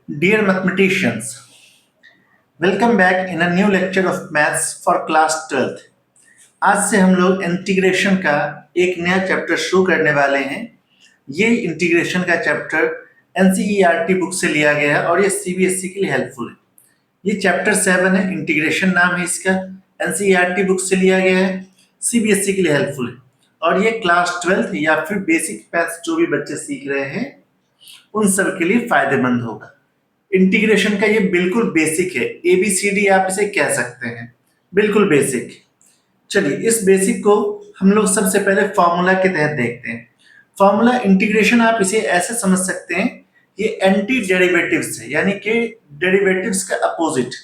Dear mathematicians, welcome back in a new lecture of maths for class 12th. आज से हम लोग integration का एक नया चैप्टर शुरू करने वाले हैं। ये इंटीग्रेशन का चैप्टर एनसीईआरटी बुक से लिया गया है और ये सीबीएसई के लिए हेल्पफुल है। ये चैप्टर 7 है, इंटीग्रेशन नाम है इसका। एनसीईआरटी बुक से लिया गया है, सीबीएसई के लिए हेल्पफुल है और ये क्लास 12th या फिर बेसिक मैथ्स जो भी बच्चे सीख रहे हैं उन सब के लिए फायदेमंद होगा। इंटीग्रेशन का ये बिल्कुल बेसिक है, एबीसीडी आप इसे कह सकते हैं, बिल्कुल बेसिक। चलिए इस बेसिक को हम लोग सबसे पहले फॉर्मूला के तहत देखते हैं। फॉर्मूला इंटीग्रेशन आप इसे ऐसे समझ सकते हैं, ये एंटी डेरिवेटिव्स है, यानी कि डेरिवेटिव्स का अपोजिट।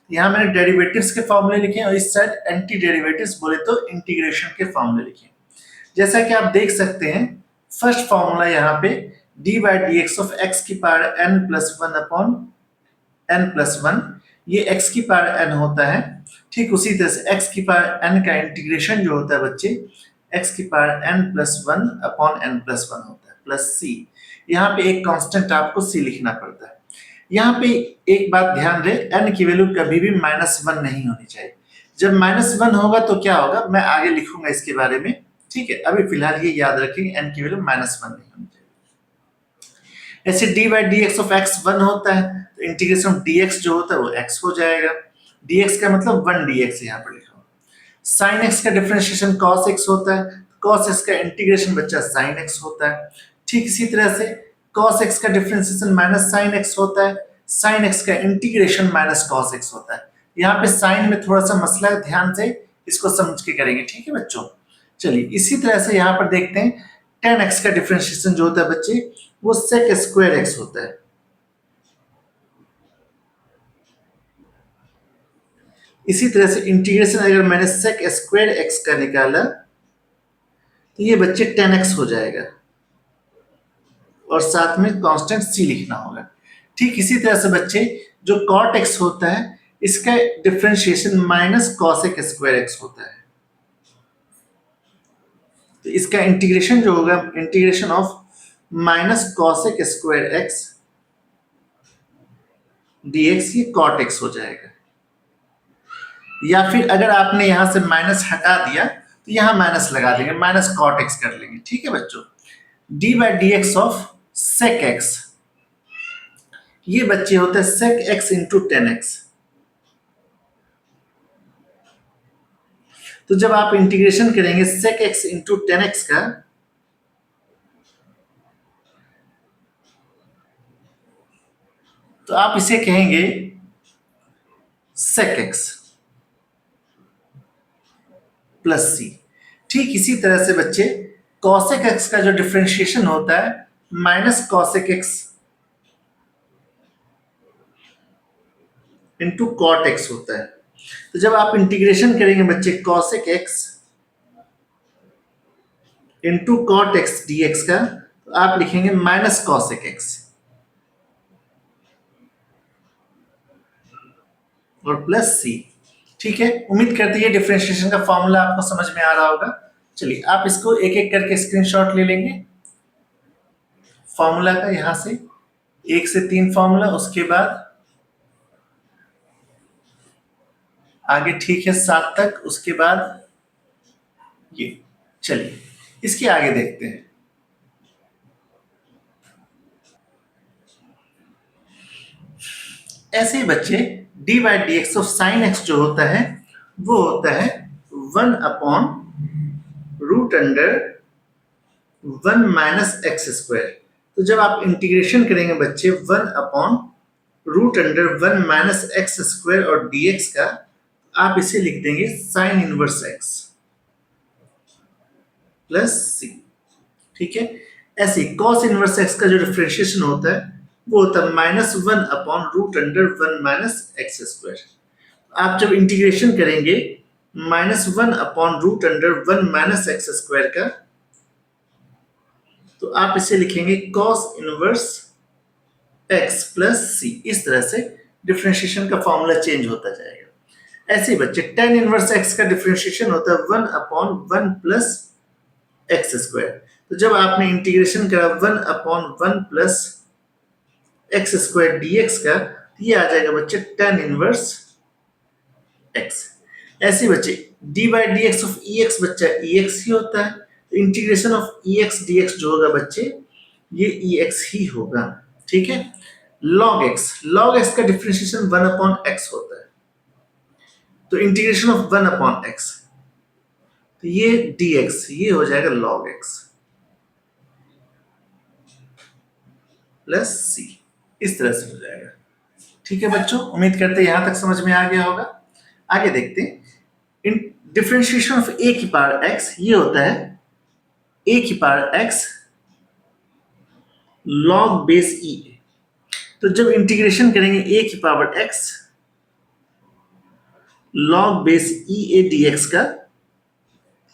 यहाँ मैंने डेरिवेटिव्स के फॉर्मूले लिखे और इस साइड एंटी डेरिवेटिव्स बोले तो इंटीग्रेशन के फॉर्मूले लिखे। जैसा कि आप देख सकते हैं, फर्स्ट फॉर्मूला यहाँ पे D by D x of X की power N plus one upon N plus one, ये एक्स की पावर एन होता है। ठीक उसी तरह से एक्स की पावर एन का इंटीग्रेशन जो होता है बच्चे, एक्स की power N plus one upon N plus one होता है, प्लस सी। यहाँ पे एक कांस्टेंट आपको सी लिखना पड़ता है। यहाँ पे एक बात ध्यान रहे, एन की वैल्यू कभी भी -1 नहीं होनी चाहिए। जब -1 होगा तो क्या होगा, मैं आगे लिखूंगा इसके बारे में, ठीक है। अभी फिलहाल ये याद रखेंगे, एन की वैल्यू -1 नहीं होनी चाहिए। ऐसे D by D x of x 1 होता है, तो इंटीग्रेशन ऑफ dx जो होता है वो x हो जाएगा। dx का मतलब 1 dx यहाँ पर लिखा हुआ। sin x का डिफरेंशिएशन cos x होता है, cos x का इंटीग्रेशन बच्चा sin x होता है। ठीक इसी तरह से cos x का डिफरेंशिएशन माइनस sin x होता है, sin x का इंटीग्रेशन माइनस cos x होता है। यहाँ पे साइन में थोड़ा सा मसला है, ध्यान से इसको समझ के करेंगे, ठीक है बच्चों। चलिए इसी तरह से यहाँ पर देखते हैं, tan x का डिफरेंशिएशन जो होता है बच्चे वो sec स्क्वायर x होता है। इसी तरह से इंटीग्रेशन अगर मैंने sec स्क्वायर x का निकाला तो ये बच्चे 10x हो जाएगा और साथ में कांस्टेंट c लिखना होगा। ठीक इसी तरह से बच्चे जो cot x होता है इसका differentiation minus cosec square x होता है, तो इसका इंटीग्रेशन जो होगा, integration of minus cosec square x dx, ये cot x हो जाएगा। या फिर अगर आपने यहां से माइनस हटा दिया तो यहां माइनस लगा देंगे, माइनस cot x कर लेंगे, ठीक है बच्चों। d by D x of sec x, ये बच्चे होते हैं sec x इंटू 10x। तो जब आप इंटीग्रेशन करेंगे sec x इंटू 10x का, तो आप इसे कहेंगे sec x प्लस सी। ठीक इसी तरह से बच्चे cosec x का जो डिफरेंशिएशन होता है minus cosec x into cot x होता है। तो जब आप इंटीग्रेशन करेंगे बच्चे cosec x into cot x dx का, तो आप लिखेंगे माइनस cosec x और प्लस सी। ठीक है, उम्मीद करते हैं डिफरेंशिएशन का फॉर्मूला आपको समझ में आ रहा होगा। चलिए आप इसको एक एक करके स्क्रीनशॉट ले लेंगे फॉर्मूला का, यहां से 1 से 3 फॉर्मूला, उसके बाद आगे ठीक है 7 तक, उसके बाद ये। चलिए इसके आगे देखते हैं। ऐसे ही बच्चे d by D x of sine x जो होता है वो होता है 1 upon root under 1 minus x square. तो जब आप इंटीग्रेशन करेंगे बच्चे 1 upon root under 1 minus x square और dx का, आप इसे लिख देंगे sine inverse x plus c. ठीक है, ऐसे कॉस इनवर्स x का जो डिफरेंशिएशन होता है वो होता है -1 upon root under 1 minus x square. आप जब इंटीग्रेशन करेंगे -1 upon root under 1 minus x square का, तो आप इसे लिखेंगे cos inverse x plus c. इस तरह से डिफरेंशिएशन का फॉर्मूला चेंज होता जाएगा। ऐसे बच्चे tan इनवर्स x का डिफरेंशिएशन होता है 1 अपॉन 1 प्लस एक्स स्क्वायर। तो जब आपने इंटीग्रेशन करा 1 upon 1 plus x square d x का, ये आ जाएगा बच्चे टेन इनवर्स एक्स। ऐसे बच्चे d by D x of E x बच्चा ई एक्स ही होता है, तो integration of E x d x जो होगा बच्चे ये ई एक्स ही होगा। ठीक है, लॉग एक्स का डिफरेंशिएशन वन अपॉन एक्स होता है, तो integration of one upon x, तो ये डी एक्स ये हो जाएगा लॉग एक्स प्लस सी, इस तरह से हो जाएगा। ठीक है बच्चों, उम्मीद करते हैं यहां तक समझ में आ गया होगा। आगे देखते हैं, डिफरेंशिएशन ऑफ ए की पावर एक्स ये होता है ए की पावर एक्स लॉग बेस ई। तो जब इंटीग्रेशन करेंगे ए की power x log base E A D x का,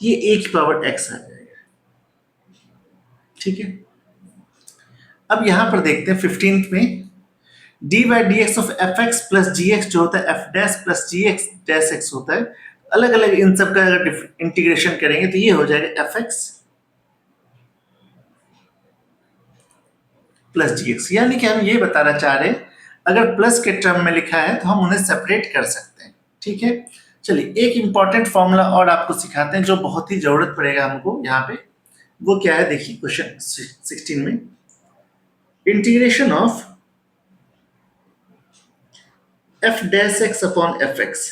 ये ए की पावर एक्स आ जाएगा। ठीक है, अब यहां पर देखते हैं 15th में d by D x of F x plus g x जो होता है f dash plus g x dash x होता है। अलग अलग इन सब का अगर इंटीग्रेशन करेंगे तो ये हो जाएगा F x plus g x. यानी कि हम ये बताना चाह रहे हैं अगर प्लस के टर्म में लिखा है तो हम उन्हें सेपरेट कर सकते हैं। ठीक है, चलिए एक इंपॉर्टेंट फॉर्मूला और आपको सिखाते हैं जो बहुत ही जरूरत पड़ेगा हमको यहाँ पे। वो क्या है देखिए, क्वेश्चन 16 में integration of F dash x upon F x,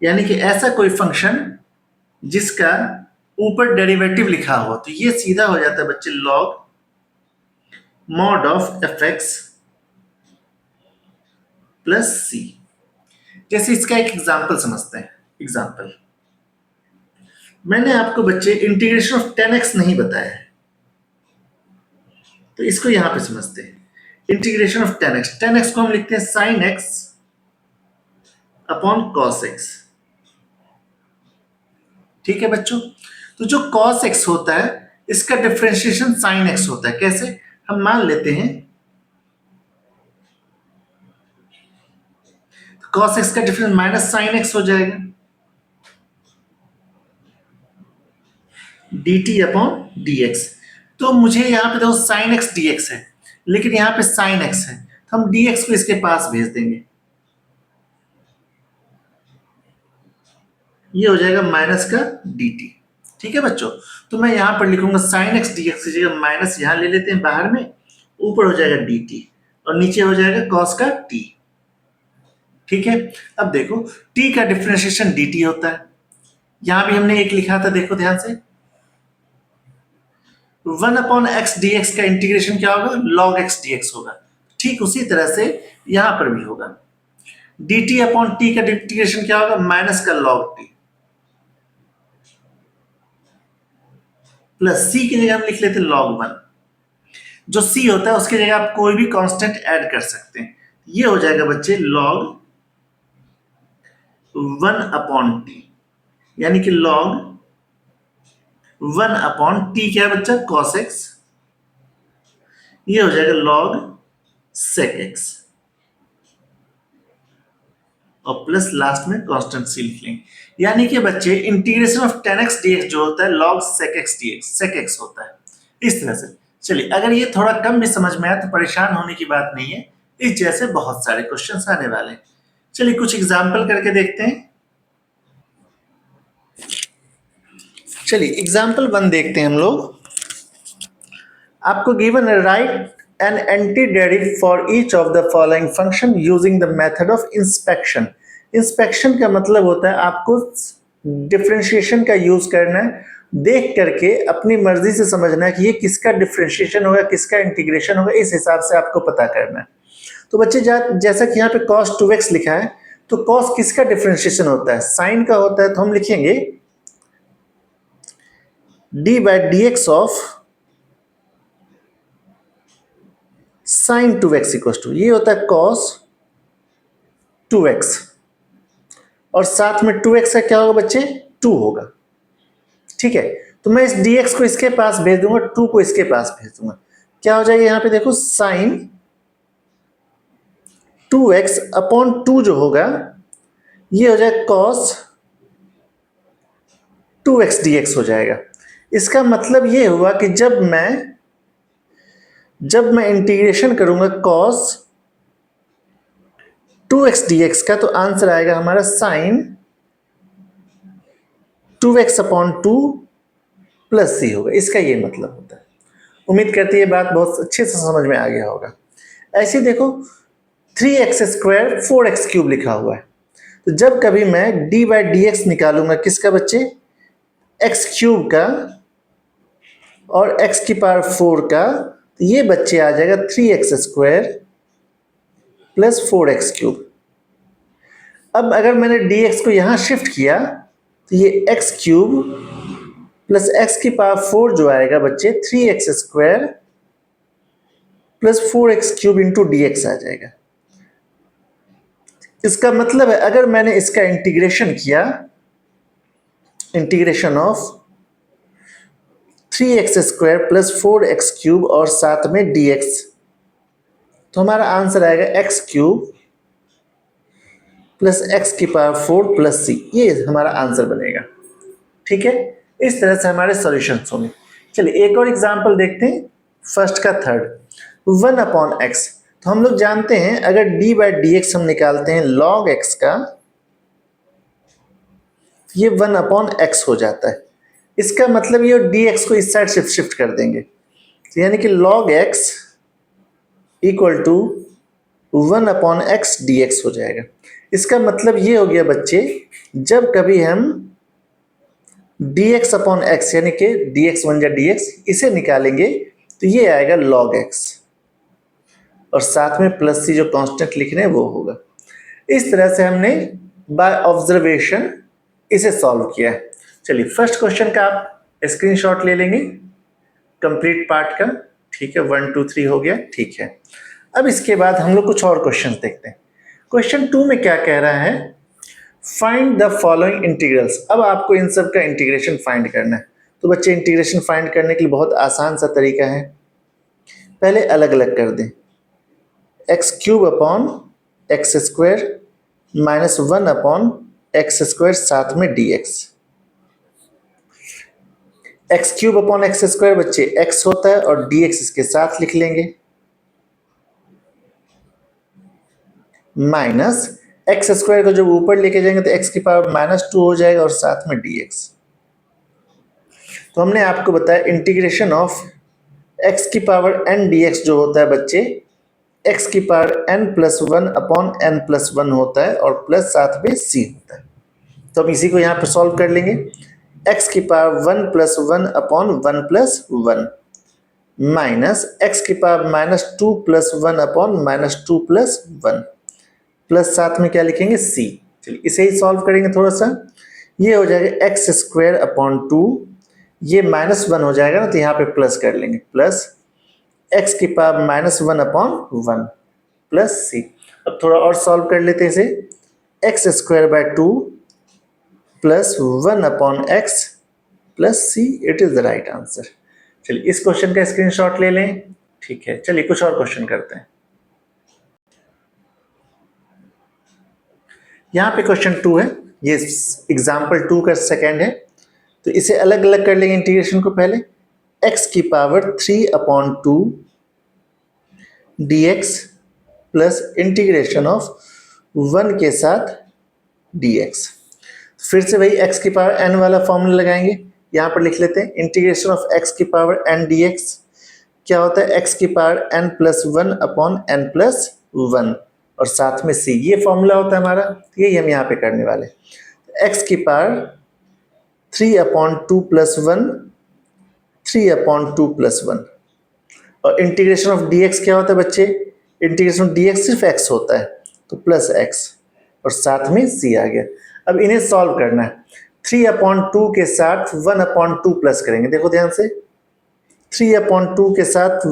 यानी कि ऐसा कोई फंक्शन जिसका ऊपर डेरिवेटिव लिखा हो, तो ये सीधा हो जाता है बच्चे log mod of F x plus C. जैसे इसका एक एग्जाम्पल समझते हैं। एग्जाम्पल, मैंने आपको बच्चे इंटीग्रेशन ऑफ 10x नहीं बताया है, तो इसको यहां पे समझते हैं। इंटीग्रेशन ऑफ 10x को हम लिखते हैं sign x upon cos x. ठीक है बच्चों, तो जो कॉस एक्स होता है इसका डिफरेंशिएशन साइन एक्स होता है। कैसे, हम मान लेते हैं कॉस एक्स का डिफरेंस माइनस साइन एक्स हो जाएगा, D T upon D x. तो मुझे यहाँ पे देखो साइन एक्स डी एक्स है, लेकिन यहाँ पे साइन एक्स है, तो हम डी एक्स को इसके पास भेज देंगे, ये हो जाएगा माइनस का डी टी। ठीक है बच्चों, तो मैं यहाँ पर लिखूंगा साइन एक्स डी एक्स की जगह माइनस यहाँ ले लेते हैं बाहर में, ऊपर हो जाएगा डी टी और नीचे हो जाएगा कॉस का टी। ठीक है, अब देखो t का डिफरेंशिएशन dt होता है, यहां भी हमने एक लिखा था, देखो ध्यान से 1 अपॉन एक्स डी एक्स का इंटीग्रेशन क्या होगा, लॉग एक्स डी एक्स होगा। ठीक उसी तरह से यहां पर भी होगा, dt अपॉन टी का इंटीग्रेशन क्या होगा, माइनस का लॉग टी प्लस c की जगह हम लिख लेते लॉग 1। जो c होता है उसकी जगह आप कोई भी कांस्टेंट ऐड कर सकते हैं, ये हो जाएगा बच्चे लॉग 1 अपॉन टी, यानी कि लॉग 1 अपॉन टी क्या है बच्चा, कॉस एक्स, ये हो जाएगा लॉग सेक एक्स और प्लस लास्ट में कांस्टेंट सी लिख लेंगे। यानी कि बच्चे इंटीग्रेशन ऑफ 10x dx जो होता है log sec x dx sec x होता है, इस तरह से। चलिए अगर ये थोड़ा कम भी समझ में आया तो परेशान होने की बात नहीं है, इस जैसे बहुत सारे क्वेश्चंस आने वाले हैं। चलिए कुछ एग्जाम्पल करके देखते हैं। चलिए एग्जाम्पल 1 देखते हैं हम लोग। आपको given write an antiderivative for each of the following function using the method of inspection. Inspection का मतलब होता है आपको डिफरेंशिएशन का यूज करना है, देख करके अपनी मर्जी से समझना है कि ये किसका डिफरेंशिएशन होगा, किसका इंटीग्रेशन होगा, इस हिसाब से आपको पता करना है। तो बच्चे जैसा कि यहाँ पे cos 2x लिखा है, तो cos किसका डिफरेंशिएशन होता है, साइन का होता है, तो हम लिखेंगे d by D x of sine 2x equal to, ये होता है cos 2x और साथ में 2x का क्या होगा बच्चे, 2 होगा। ठीक है, तो मैं इस dx को इसके पास भेज दूंगा, 2 को इसके पास भेज दूंगा, क्या हो जाएगा यहाँ पे देखो साइन 2x अपॉन 2 जो होगा ये हो जाएगा cos 2x dx हो जाएगा। इसका मतलब ये हुआ कि जब मैं जब मैं इंटीग्रेशन करूंगा cos 2x dx का, तो आंसर आएगा हमारा sin 2x upon 2 plus c होगा। इसका ये मतलब होता है। उम्मीद करती है ये बात बहुत अच्छे से समझ में आ गया होगा। ऐसे देखो 3x स्क्वायर 4x क्यूब लिखा हुआ है, तो जब कभी मैं d बाई डी एक्स निकालूंगा किसका बच्चे, x क्यूब का और x की पावर 4 का, तो ये बच्चे आ जाएगा 3x square plus 4x cube. अब अगर मैंने dx को यहाँ शिफ्ट किया तो ये x क्यूब प्लस x की पावर 4 जो आएगा बच्चे 3x square plus 4x cube into D X आ जाएगा। इसका मतलब है अगर मैंने इसका इंटीग्रेशन किया, integration of 3x square plus 4x cube और साथ में dx, तो हमारा आंसर आएगा x क्यूब प्लस x की पावर 4 प्लस c। ये हमारा आंसर बनेगा। ठीक है, इस तरह से हमारे सॉल्यूशंस होंगे। चलिए एक और एग्जांपल देखते हैं, फर्स्ट का थर्ड। 1 अपॉन x, तो हम लोग जानते हैं अगर d बाई डी एक्स हम निकालते हैं log x का, ये 1 अपॉन x हो जाता है। इसका मतलब ये dx को इस साइड शिफ्ट कर देंगे, तो यानी कि log x equal to 1 upon x dx हो जाएगा। इसका मतलब ये हो गया बच्चे, जब कभी हम dx अपॉन x यानी कि dx बन जा dx इसे निकालेंगे तो ये आएगा log x और साथ में प्लस c जो कांस्टेंट लिख रहे हैं वो होगा। इस तरह से हमने बाय ऑब्जर्वेशन इसे सॉल्व किया है। चलिए फर्स्ट क्वेश्चन का आप स्क्रीनशॉट ले लेंगे कंप्लीट पार्ट का। ठीक है, 1 2 3 हो गया। ठीक है, अब इसके बाद हम लोग कुछ और क्वेश्चन देखते हैं। क्वेश्चन 2 में क्या कह रहा है, फाइंड द फॉलोइंग इंटीग्रल्स। अब आपको इन सब का इंटीग्रेशन फाइंड करना है। तो बच्चे इंटीग्रेशन फाइंड करने के लिए बहुत आसान सा तरीका है, पहले अलग अलग कर दें। X cube upon x square minus 1 upon x square साथ में d x. X cube upon x square बच्चे एक्स होता है और डी एक्स इसके साथ लिख लेंगे, माइनस एक्स स्क्वायर को जब ऊपर लेके जाएंगे तो एक्स की पावर -2 हो जाएगा और साथ में डी एक्स। तो हमने आपको बताया इंटीग्रेशन ऑफ एक्स की पावर n डी एक्स जो होता है बच्चे x की power n plus 1 upon n plus 1 होता है और प्लस साथ में c होता है। तो हम इसी को यहाँ पर सॉल्व कर लेंगे। x की power 1 plus 1 upon 1 plus 1 minus x की power -2 plus 1 upon -2 plus 1 plus साथ में क्या लिखेंगे c। चलिए इसे ही सॉल्व करेंगे थोड़ा सा। ये हो जाएगा एक्स स्क्वायर अपॉन 2, ये -1 हो जाएगा ना तो यहाँ पे प्लस कर लेंगे, प्लस x की पावर -1 अपॉन 1 प्लस c। अब थोड़ा और सॉल्व कर लेते हैं इसे। X square by 2 plus 1 upon x plus c, it is the right answer. चलिए इस क्वेश्चन का स्क्रीनशॉट ले लें। ठीक है, चलिए कुछ और क्वेश्चन करते हैं। यहाँ पे क्वेश्चन 2 है, ये एग्जाम्पल 2 का सेकेंड है, तो इसे अलग अलग कर लेंगे इंटीग्रेशन को। पहले x की power 3 upon 2 D x plus integration of 1 के साथ dx। फिर से वही x की पावर n वाला फॉर्मूला लगाएंगे, यहाँ पर लिख लेते हैं इंटीग्रेशन ऑफ x की पावर n dx क्या होता है, x की power n plus 1 upon n plus 1 और साथ में c, ये फॉर्मूला होता है हमारा, यही हम यहाँ पे करने वाले। x की power 3 upon 2 plus 1 3 upon 2 plus 1 और इंटीग्रेशन ऑफ dx क्या होता है बच्चे, इंटीग्रेशन ऑफ dx सिर्फ x होता है तो प्लस x और साथ में c आ गया। अब इन्हें सॉल्व करना है। 3 अपॉन 2 के साथ 1 अपॉन 2 प्लस करेंगे, देखो ध्यान से, 3 अपॉन 2 के साथ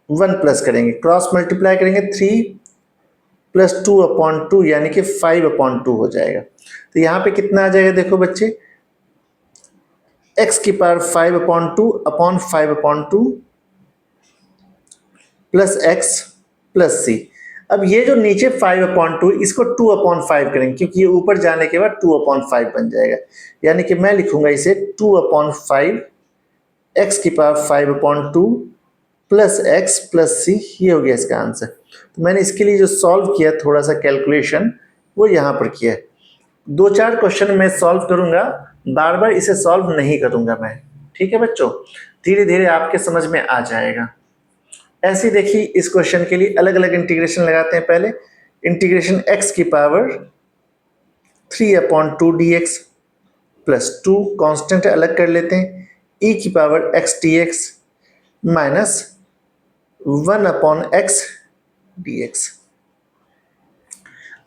1 प्लस करेंगे, क्रॉस मल्टीप्लाई करेंगे, 3 प्लस 2 अपॉन 2 यानी कि 5 अपॉन 2 हो जाएगा। तो यहाँ पे कितना आ जाएगा देखो बच्चे, x की power 5 upon 2 upon 5 upon 2 plus x plus c। अब ये जो नीचे 5 अपॉन 2 इसको 2 अपॉन 5 करेंगे क्योंकि ये ऊपर जाने के बाद 2 अपॉन 5 बन जाएगा, यानी कि मैं लिखूंगा इसे 2 अपॉन 5 x की power 5 upon 2 plus X plus C, ये हो गया इसका आंसर। तो मैंने इसके लिए जो सॉल्व किया थोड़ा सा कैलकुलेशन वो यहाँ पर किया है। 2-4 क्वेश्चन मैं सॉल्व करूंगा, बार बार इसे सॉल्व नहीं करूंगा मैं। ठीक है बच्चों, धीरे धीरे आपके समझ में आ जाएगा। ऐसे देखिए इस क्वेश्चन के लिए अलग अलग इंटीग्रेशन लगाते हैं। पहले इंटीग्रेशन x की पावर 3/2 dx प्लस 2 कॉन्स्टेंट अलग कर लेते हैं, e की power x dx minus 1/x dx।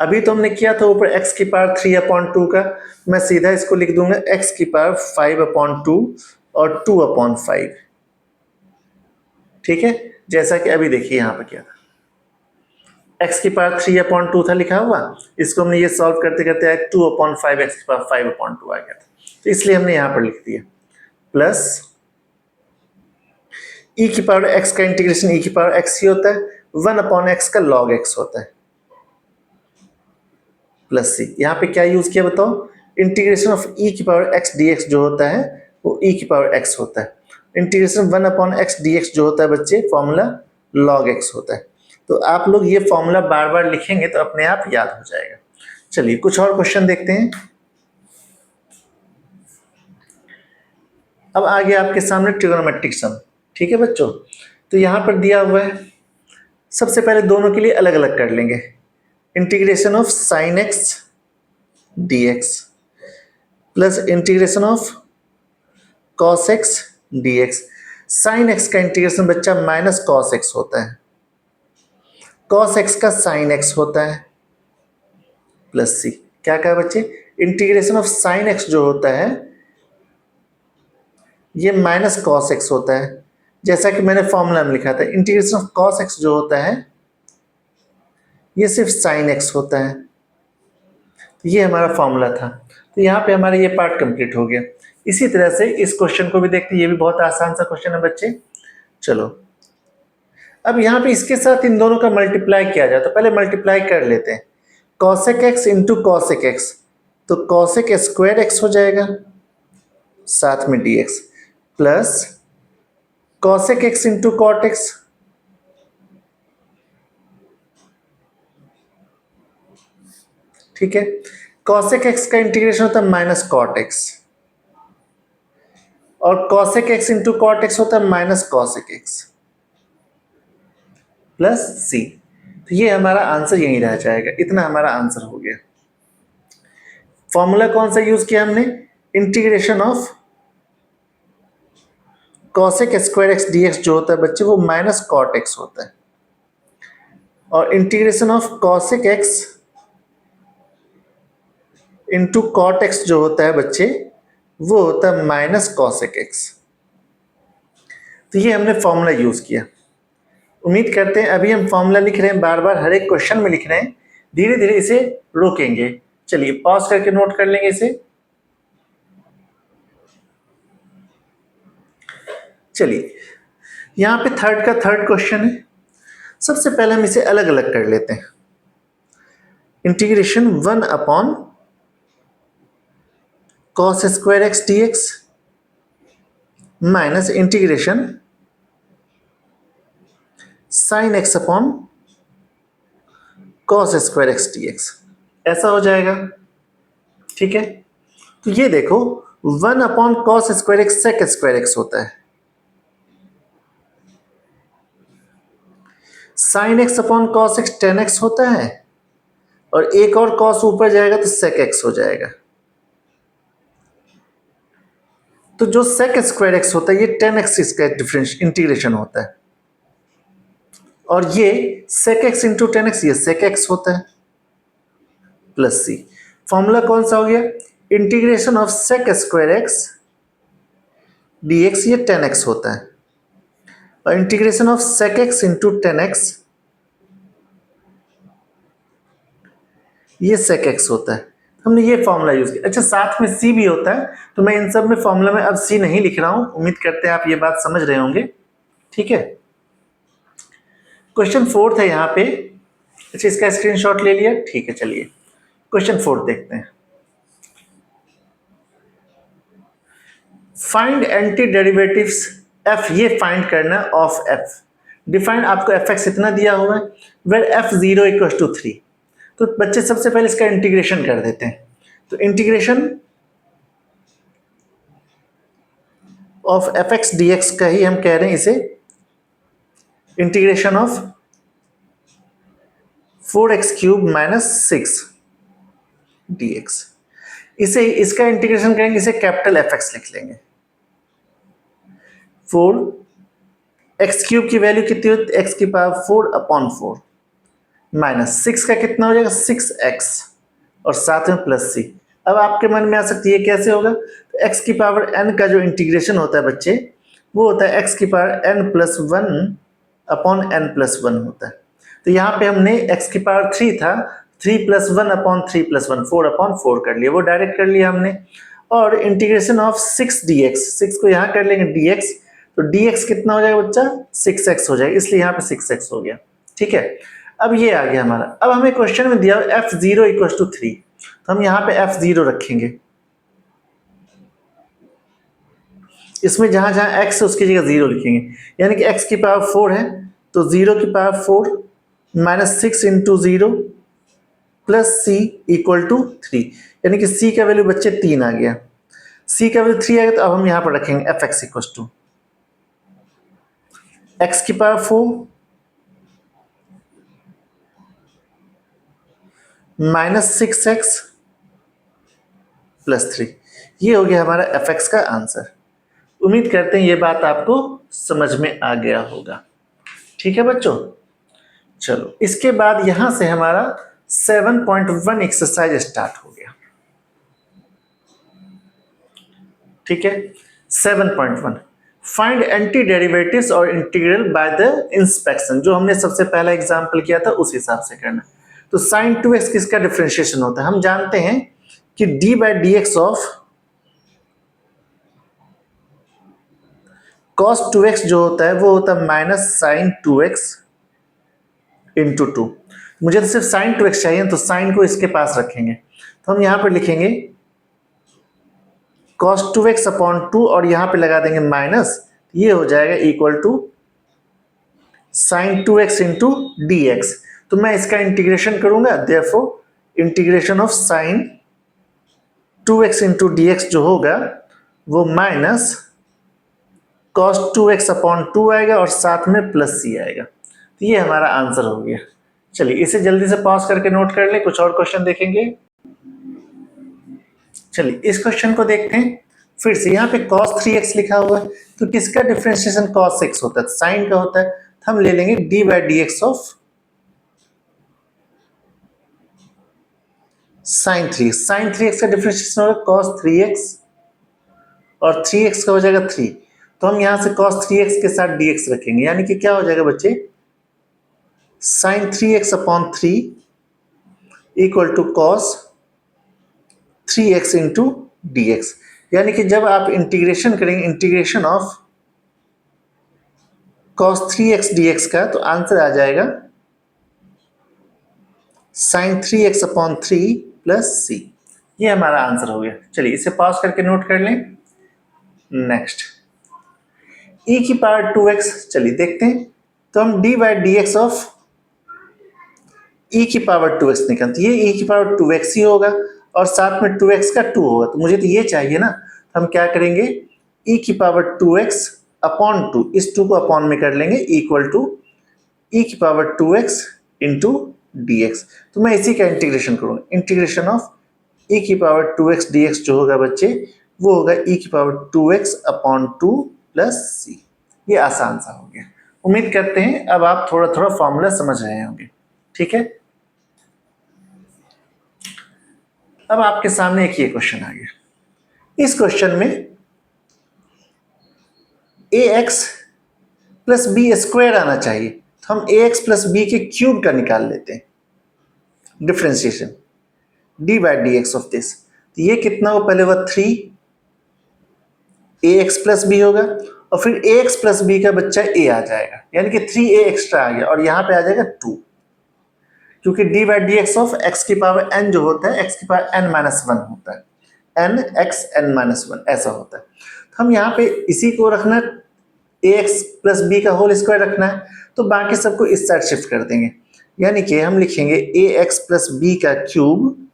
अभी तो हमने किया था ऊपर x की पावर 3/2 का, मैं सीधा इसको लिख दूंगा x की पावर 5/2 और 2/5। ठीक है, जैसा कि अभी देखिए यहाँ पर क्या था, x की पावर 3/2 था लिखा हुआ, इसको हमने ये सॉल्व करते करते आए 2/5, x की पावर 5/2 आ गया था, तो इसलिए हमने यहाँ पर लिख दिया प्लस e की पावर x का इंटीग्रेशन e की पावर x ही होता है, 1/x का log x होता है, प्लस सी। यहाँ पे क्या यूज किया बताओ, इंटीग्रेशन ऑफ e की पावर x dx जो होता है वो e की पावर x होता है, इंटीग्रेशन 1/x dx जो होता है बच्चे फॉर्मूला log x होता है। तो आप लोग ये फॉर्मूला बार बार लिखेंगे तो अपने आप याद हो जाएगा। चलिए कुछ और क्वेश्चन देखते हैं। अब आ गया आपके सामने ट्रिगोनोमेट्रिक सम। ठीक है बच्चों, तो यहाँ पर दिया हुआ है, सबसे पहले दोनों के लिए अलग अलग कर लेंगे। Integration of sine x d x plus integration of cos x d x. Sine x का इंटीग्रेशन बच्चा माइनस कॉस एक्स होता है, कॉस एक्स का साइन एक्स होता है, प्लस सी। क्या कहा बच्चे, इंटीग्रेशन ऑफ साइन एक्स जो होता है ये माइनस कॉस एक्स होता है, जैसा कि मैंने फॉर्मूला में लिखा था। इंटीग्रेशन ऑफ कॉस एक्स जो होता है ये सिर्फ साइन एक्स होता है, ये हमारा फॉर्मूला था। तो यहाँ पे हमारा ये पार्ट कंप्लीट हो गया। इसी तरह से इस क्वेश्चन को भी देखते हैं, ये भी बहुत आसान सा क्वेश्चन है बच्चे। चलो अब यहाँ पे इसके साथ इन दोनों का मल्टीप्लाई किया जाए, तो पहले मल्टीप्लाई कर लेते हैं। Cosec x into cosec x, तो कॉसेक स्क्वायर एक्स हो जाएगा साथ में d x, plus cosec x into cot x, ठीक है। कॉसेक एक्स का इंटीग्रेशन होता है माइनस कॉट एक्स, और cosec x into cot x होता है minus cosec x, plus c. तो ये हमारा आंसर यही रह जाएगा, इतना हमारा आंसर हो गया। फॉर्मूला कौन सा यूज किया हमने, integration of cosec square x d x जो होता है बच्चे वो माइनस कॉट एक्स होता है, और integration of cosec x into cot x जो होता है बच्चे वो होता है माइनस कॉसेक एक्स। तो ये हमने फॉर्मूला यूज किया। उम्मीद करते हैं अभी हम फॉर्मूला लिख रहे हैं, बार बार हर एक क्वेश्चन में लिख रहे हैं, धीरे धीरे इसे रोकेंगे। चलिए पॉज करके नोट कर लेंगे इसे। चलिए यहां पे थर्ड क्वेश्चन है। सबसे पहले हम इसे अलग अलग कर लेते हैं। Integration 1/cos square x d x minus integration sine x upon cos square x d x, ऐसा हो जाएगा। ठीक है, तो ये देखो 1/cos square x sec square x होता है, sine x upon cos x tan x होता है, और एक और कॉस ऊपर जाएगा तो सेक एक्स हो जाएगा। तो जो सेक स्क्वायर एक्स होता है ये टेन एक्स इसका डिफरेंस इंटीग्रेशन होता है, और ये sec x into tan x ये सेक एक्स होता है, प्लस सी। फॉर्मूला कौन सा हो गया, integration of sec square x d x ये टेन एक्स होता है, और integration of sec x into tan x ये सेक एक्स होता है। हमने ये फॉर्मूला यूज किया। अच्छा साथ में सी भी होता है, तो मैं इन सब में फॉर्मूला में अब सी नहीं लिख रहा हूं। उम्मीद करते हैं आप ये बात समझ रहे होंगे। ठीक है, क्वेश्चन 4 है यहाँ पे। अच्छा इसका स्क्रीनशॉट ले लिया, ठीक है। चलिए क्वेश्चन 4 देखते हैं। फाइंड एंटी डेरिवेटिव्स एफ, ये फाइंड करना ऑफ एफ। डिफाइंड आपको एफ एक्स इतना दिया हुआ है, where f zero equal to 3। तो बच्चे सबसे पहले इसका इंटीग्रेशन कर देते हैं। तो integration of F x d x का ही हम कह रहे हैं इसे integration of 4x³ minus 6 dx। इसे इसका इंटीग्रेशन करेंगे, इसे कैपिटल एफ एक्स लिख लेंगे। 4x³ की वैल्यू कितनी होती है, x⁴/4 माइनस 6 का कितना हो जाएगा 6x और साथ में प्लस c। अब आपके मन में आ सकती है कैसे होगा, तो x⁴n का जो इंटीग्रेशन होता है बच्चे वो होता है x⁴n+1/n+1 होता है। तो यहाँ पे हमने x⁴3 था 3+1/3+1 4/4 कर लिया, वो डायरेक्ट कर लिया हमने। और इंटीग्रेशन ऑफ 6 dx, 6 को यहाँ कर लेंगे dx, तो dx कितना हो जाएगा बच्चा 6x हो जाएगा, इसलिए यहाँ पे 6x हो गया। ठीक है, अब ये आ गया हमारा। अब हमें क्वेश्चन में दिया f0 इक्वल टू 3, तो हम यहाँ पे f0 रखेंगे। इसमें जहां जहां x है उसकी जगह 0 लिखेंगे, यानी कि x⁴ है तो 0⁴ minus 6 into 0 plus c equal to 3, यानी कि c का वैल्यू बच्चे 3 आ गया। c का वैल्यू 3 आ गया, तो अब हम यहाँ पर रखेंगे f x equal to x⁴ minus 6x plus 3। ये हो गया हमारा एफ एक्स का आंसर। उम्मीद करते हैं ये बात आपको समझ में आ गया होगा। ठीक है बच्चों, चलो इसके बाद यहां से हमारा 7.1 एक्सरसाइज स्टार्ट हो गया। ठीक है, 7.1 फाइंड एंटी डेरिवेटिव्स और इंटीग्रल बाय द इंस्पेक्शन। जो हमने सबसे पहला एग्जांपल किया था उस हिसाब से करना। तो sin 2x किसका डिफरेंशिएशन होता है, हम जानते हैं कि d/dx ऑफ cos 2x जो होता है वो होता है माइनस sin 2x इंटू 2। मुझे तो सिर्फ sin 2x चाहिए, तो sin को इसके पास रखेंगे, तो हम यहां पर लिखेंगे cos 2x/2 और यहां पे लगा देंगे माइनस, ये हो जाएगा equal to sin 2x into dx। तो मैं इसका इंटीग्रेशन करूंगा, therefore integration of sin 2x into dx जो होगा वो माइनस cos 2x/2 आएगा और साथ में प्लस c आएगा। तो ये हमारा आंसर हो गया। चलिए इसे जल्दी से पॉज करके नोट कर लें, कुछ और क्वेश्चन देखेंगे। चलिए इस क्वेश्चन को देखते हैं फिर से। यहाँ पे cos 3x लिखा हुआ है, तो किसका डिफरेंशिएशन cos x होता है, साइन का होता है, तो हम ले लेंगे d/dx of sin 3। sin 3x का डिफरेंशिएशन होगा cos 3x और 3x का हो जाएगा 3, तो हम यहां से cos 3x के साथ dx रखेंगे, यानी कि क्या हो जाएगा बच्चे sin 3x/3 equal to cos 3x into dx। यानी कि जब आप इंटीग्रेशन करेंगे, integration of cos 3x dx का, तो आंसर आ जाएगा sin 3x/3 प्लस c। ये हमारा आंसर हो गया। चलिए इसे पॉज करके नोट कर लें। नेक्स्ट e⁴2x, चलिए देखते हैं। तो हम d/dx ऑफ e⁴2x निकालते, ये e⁴2x ही होगा और साथ में 2x का 2 होगा, तो मुझे तो ये चाहिए ना, तो हम क्या करेंगे e⁴2x/2, इस 2 को अपॉन में कर लेंगे, equal to e⁴2x into dx। तो मैं इसी का इंटीग्रेशन करूंगा, इंटीग्रेशन ऑफ e⁴2x dx जो होगा बच्चे वो होगा e⁴2x/2 प्लस c। ये आसान सा हो गया। उम्मीद करते हैं अब आप थोड़ा थोड़ा फॉर्मूला समझ रहे होंगे। ठीक है, अब आपके सामने एक ये क्वेश्चन आ गया। इस क्वेश्चन में ax प्लस बी स्क्वायर आना चाहिए, तो हम ax प्लस बी के क्यूब का निकाल लेते हैं डिफरेंशिएशन d/dx ऑफ दिस। तो ये कितना हो, पहले वह 3 ax प्लस बी होगा और फिर ax प्लस बी का बच्चा a आ जाएगा, यानी कि 3a एक्स्ट्रा आ गया और यहां पे आ जाएगा 2, क्योंकि d/dx ऑफ x⁴n जो होता है x⁴n-1 होता है, n x n-1 ऐसा होता है। तो हम यहाँ पे इसी को रखना ए एक्स प्लस बी का होल स्क्वायर रखना है, तो बाकी सबको इस साइड शिफ्ट कर देंगे, यानी कि हम लिखेंगे ए एक्स प्लस बी का cube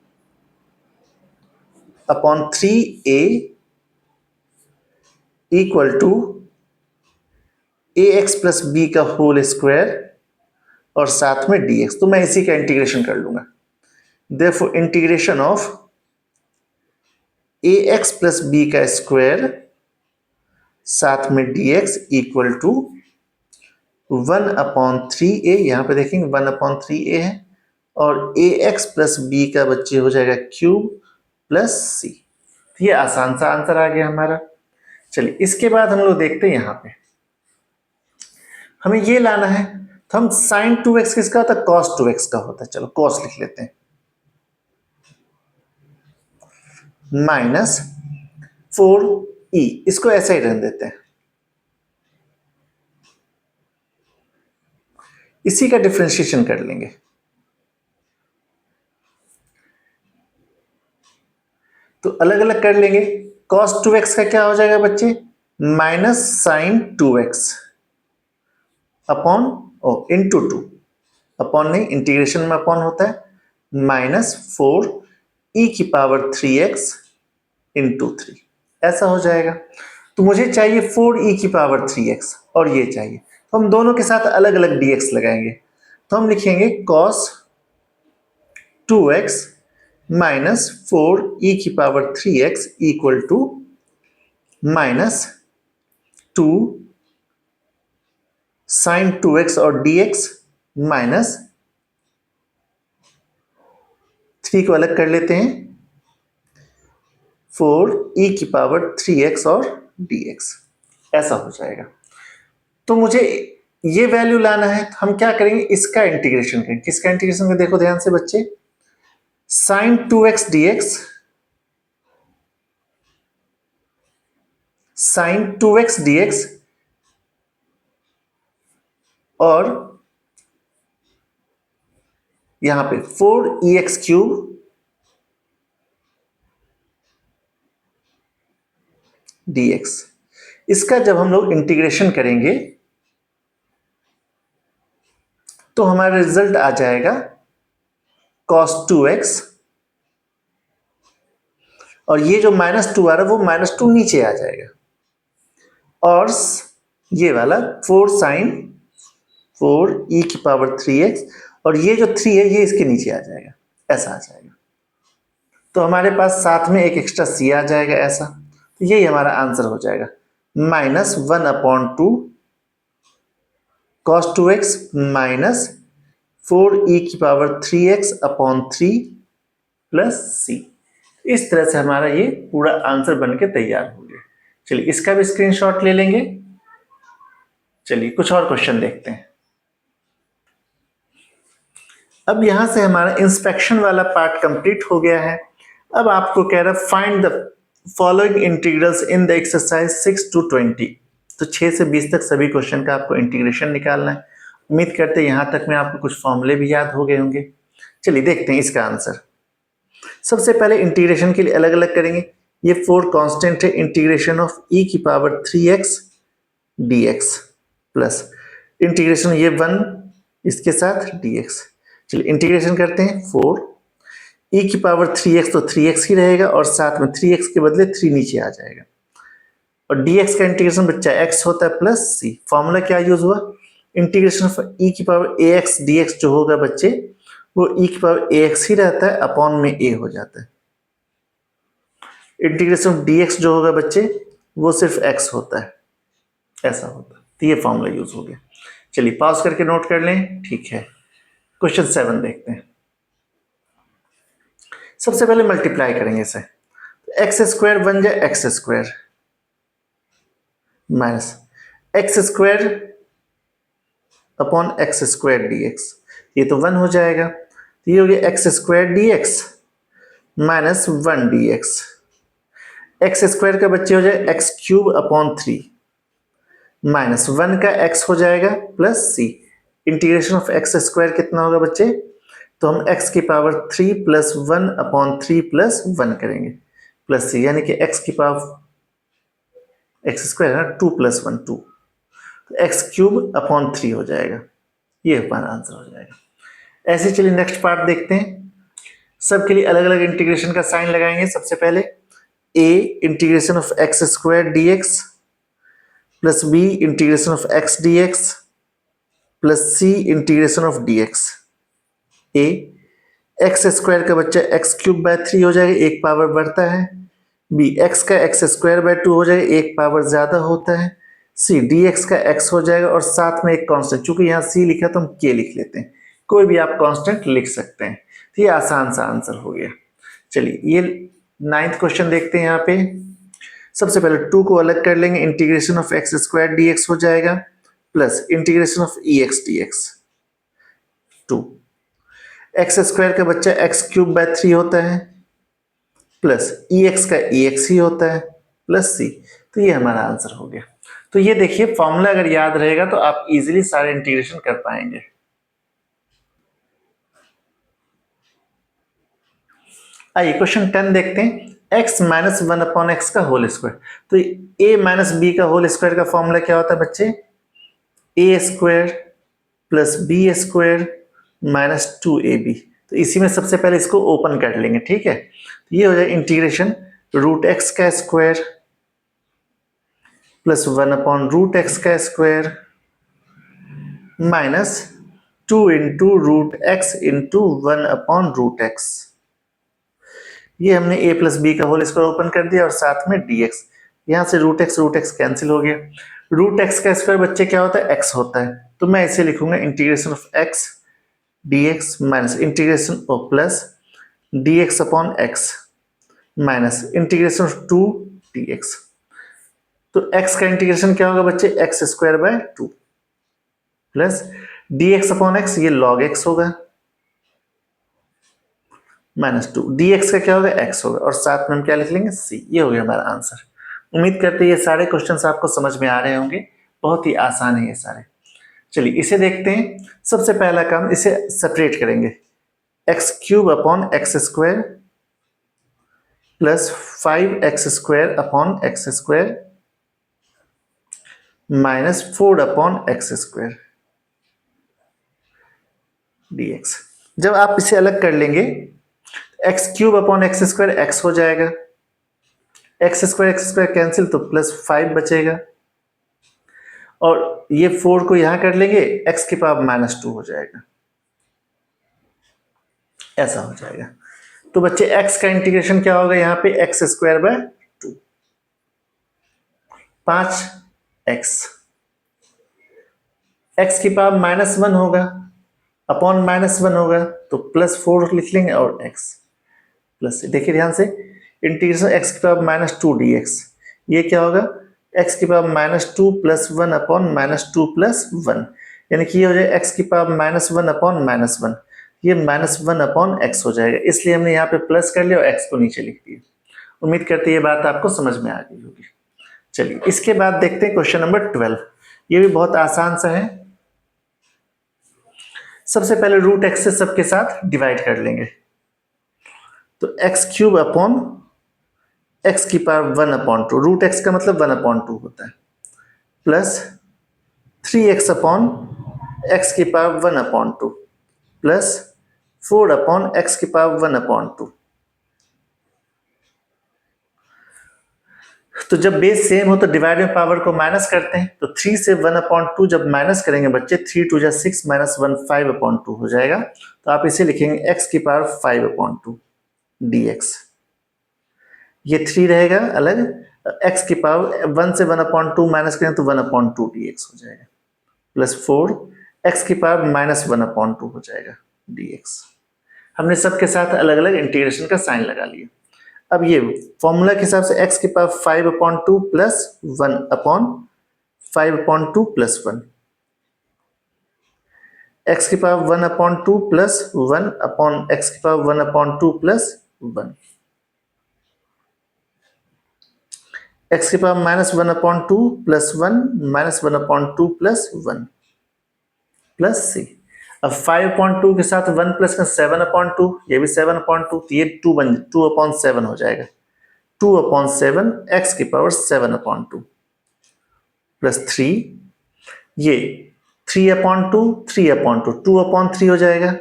upon 3a equal to a x plus B का होल स्क्वायर और साथ में dx। तो मैं इसी का इंटीग्रेशन कर लूंगा। Therefore integration of a x plus B का स्क्वायर साथ में dx इक्वल टू 1/3a, यहां पे देखेंगे 1/3a है, और ए एक्स प्लस बी का बच्चे हो जाएगा क्यूब प्लस सी। ये आसान सा आंसर आ गया हमारा। चलिए इसके बाद हम लोग देखते हैं, यहां पे हमें ये लाना है, तो हम साइन 2x किसका होता है, कॉस 2x का होता है। चलो कॉस लिख लेते हैं, माइनस 4e, इसको ऐसा ही रहने देते हैं, इसी का डिफरेंशिएशन कर लेंगे। तो अलग अलग कर लेंगे। cos 2x का क्या हो जाएगा बच्चे, minus sine 2x upon into 2, upon नहीं, इंटीग्रेशन में अपॉन होता है, माइनस 4e की पावर 3x इंटू 3, ऐसा हो जाएगा। तो मुझे चाहिए 4e की पावर 3x और ये चाहिए, तो हम दोनों के साथ अलग अलग dx लगाएंगे। तो हम लिखेंगे cos 2x माइनस 4e की power 3x equal to minus 2 sine 2x और dx माइनस 3 को अलग कर लेते हैं, 4e की पावर 3x और dx, ऐसा हो जाएगा। तो मुझे ये वैल्यू लाना है, तो हम क्या करेंगे, इसका इंटीग्रेशन करेंगे। किसका इंटीग्रेशन करें, देखो ध्यान से बच्चे, sign 2x dx sign 2x dx और यहां पे 4ex क्यूब dx, इसका जब हम लोग इंटीग्रेशन करेंगे तो हमारा रिजल्ट आ जाएगा cos 2x, और ये जो -2 आ रहा है वो -2 नीचे आ जाएगा, और ये वाला 4 साइन 4e की पावर 3x, और ये जो 3 है ये इसके नीचे आ जाएगा, ऐसा आ जाएगा। तो हमारे पास साथ में एक एक्स्ट्रा c आ जाएगा, ऐसा। तो यही हमारा आंसर हो जाएगा, -1/2 cos 2x माइनस 4e की power 3x upon 3 plus c। इस तरह से हमारा ये पूरा आंसर बन के तैयार हो गया। चलिए इसका भी स्क्रीनशॉट ले लेंगे। चलिए कुछ और क्वेश्चन देखते हैं। अब यहां से हमारा इंस्पेक्शन वाला पार्ट कंप्लीट हो गया है। अब आपको कह रहा है find the following integrals in the exercise 6 to 20। तो 6 से 20 तक सभी क्वेश्चन का आपको इंटीग्रेशन निकालना है। उम्मीद करते हैं यहां तक में आपको कुछ फॉर्मूले भी याद हो गए होंगे। चलिए देखते हैं इसका आंसर। सबसे पहले इंटीग्रेशन के लिए अलग अलग करेंगे। ये 4 कांस्टेंट है, इंटीग्रेशन ऑफ e की power 3x dx plus integration ये 1 इसके साथ dx। चलिए इंटीग्रेशन करते हैं। 4 e की पावर 3x, तो 3x ही रहेगा, और साथ में 3x के बदले 3 नीचे आ जाएगा, और dx का इंटीग्रेशन बच्चा x होता है प्लस c। फॉर्मूला क्या यूज हुआ, इंटीग्रेशन ऑफ e की पावर ax dx जो होगा बच्चे वो e की पावर ax ही रहता है, अपॉन में a हो जाता है। इंटीग्रेशन ऑफ dx जो होगा बच्चे वो सिर्फ x होता है, ऐसा होता है। तो ये फॉर्मूला यूज हो गया। चलिए पॉज करके नोट कर लें, ठीक है। क्वेश्चन 7 देखते हैं। सबसे पहले मल्टीप्लाई करेंगे इसे, एक्स स्क्वायर बन जाए x square minus x square upon x square dx, ये तो 1 हो जाएगा। तो ये हो गया x square dx minus 1 dx। X square का बच्चे हो जाए एक्स क्यूब अपॉन 3 माइनस 1 का x हो जाएगा plus c। Integration of x square कितना होगा बच्चे, तो हम x की पावर 3 प्लस 1 अपॉन 3 प्लस 1 करेंगे प्लस c, यानी कि x की पावर एक्स स्क्वायर है 2 प्लस 1 2, एक्स क्यूब अपॉन 3 हो जाएगा, ये हमारा आंसर हो जाएगा। ऐसे चलिए नेक्स्ट पार्ट देखते हैं। सबके लिए अलग अलग इंटीग्रेशन का साइन लगाएंगे। सबसे पहले a integration of x square d x plus b integration of x d x plus c integration of d x. A x square का बच्चा एक्स क्यूब बाय 3 हो जाएगा, एक पावर बढ़ता है। बी एक्स का एक्स स्क्वायर बाय 2 हो जाएगा, एक पावर ज्यादा होता है। सी डी एक्स का एक्स हो जाएगा और साथ में एक कांस्टेंट, चूंकि यहाँ सी लिखा तो हम के लिख लेते हैं, कोई भी आप कांस्टेंट लिख सकते हैं। तो ये आसान सा आंसर हो गया। चलिए ये 9th क्वेश्चन देखते हैं। यहाँ पे सबसे पहले 2 को अलग कर लेंगे, integration of x square d x हो जाएगा plus integration of E x d x. 2 x square का बच्चा एक्स क्यूब बाय 3 होता है प्लस ई एक्स का ई एक्स ही होता है प्लस सी। तो ये हमारा आंसर हो गया। तो ये देखिए फॉर्मूला अगर याद रहेगा तो आप इजीली सारे इंटीग्रेशन कर पाएंगे। आइए क्वेश्चन 10 देखते हैं। x माइनस 1 अपॉन एक्स का होल स्क्वायर। तो a माइनस बी का होल स्क्वायर का फॉर्मूला क्या होता है बच्चे? a square plus b square minus 2ab। तो इसी में सबसे पहले इसको ओपन कर लेंगे, ठीक है। तो ये हो जाए इंटीग्रेशन रूट एक्स का square plus 1 upon root X का square minus 2 into root X into 1 upon root X. ये हमने a प्लस बी का होल स्क्वायर ओपन कर दिया और साथ में dx। यहां से रूट एक्स कैंसिल हो गया। रूट एक्स का स्क्वायर बच्चे क्या होता है? x होता है। तो मैं इसे लिखूंगा integration of x dx minus integration of plus dx upon x minus integration of 2 dx। तो x का इंटीग्रेशन क्या होगा बच्चे? X square by 2 plus dx upon x, ये log x होगा माइनस 2 dx का क्या होगा? x होगा और साथ में हम क्या लिख लेंगे? c। ये हो गया हमारा आंसर। उम्मीद करते हैं ये सारे क्वेश्चंस आपको समझ में आ रहे होंगे, बहुत ही आसान है ये सारे। चलिए इसे देखते हैं। सबसे पहला काम, इसे सेपरेट करेंगे। X cube upon x square plus 5x square upon x square minus 4 upon x square dx। जब आप इसे अलग कर लेंगे, x cube upon x square x हो जाएगा, एक्स स्क्वायर कैंसिल तो प्लस 5 बचेगा और ये 4 को यहां कर लेंगे, एक्स की पावर माइनस 2 हो जाएगा, ऐसा हो जाएगा। तो बच्चे एक्स का इंटीग्रेशन क्या होगा? यहाँ पे x square by 2 5x, x की पावर माइनस 1 होगा अपॉन माइनस 1 होगा तो प्लस 4 लिख लेंगे और x प्लस। देखिए ध्यान से, इंटीग्रेशन एक्स की पावर माइनस 2 dx, ये क्या होगा? एक्स की power minus 2 plus 1 upon minus 2 plus 1, यानी कि ये हो जाए एक्स की पावर माइनस 1 अपॉन माइनस 1, ये माइनस 1 अपॉन एक्स हो जाएगा। इसलिए हमने यहाँ पे प्लस कर लिया और एक्स को नीचे लिख दिया। उम्मीद करते हैं ये बात आपको समझ में आ गई होगी। चलिए इसके बाद देखते हैं क्वेश्चन नंबर 12। ये भी बहुत आसान सा है। सबसे पहले रूट एक्स से सबके साथ डिवाइड कर लेंगे। तो एक्स क्यूब अपॉन एक्स की पावर 1 अपॉन 2, रूट एक्स का मतलब 1 अपॉन 2 होता है, प्लस 3x अपॉन एक्स की power 1 upon 2 plus 4 upon X की पावर 1 अपॉन 2। तो जब बेस सेम हो तो डिवाइड में पावर को माइनस करते हैं। तो 3 से 1 अपॉन 2 जब माइनस करेंगे बच्चे, 3 2 6 माइनस 1 5 अपॉन 2 हो जाएगा। तो आप इसे लिखेंगे एक्स की पावर 5 अपॉन 2 dx। ये 3 रहेगा अलग, एक्स की पावर 1 से 1 अपॉन 2 माइनस करें तो 1 अपॉन 2 dx हो जाएगा प्लस 4 एक्स की पावर माइनस 1 अपॉन 2 हो जाएगा dx। हमने सबके साथ अलग अलग इंटीग्रेशन का साइन लगा लिया। अब ये फॉर्मूला के हिसाब से एक्स की power 5 upon 2 plus 1 upon 5 upon 2 plus 1, X की power 1 upon 2 plus 1 upon X की पावर 1 अपॉन 2 प्लस 1, एक्स की power minus 1 upon 2 plus 1 minus 1 upon 2 plus 1 plus C. अब 5 अपॉन 2 के साथ 1 प्लस में 7 अपॉन 2, ये भी 7 अपॉन 2, तो ये 2 अपॉन 7 हो जाएगा। 2 अपॉन 7 एक्स की पावर 7 अपॉन 2 प्लस 3 ये 3/2 3/2 2/3 हो जाएगा,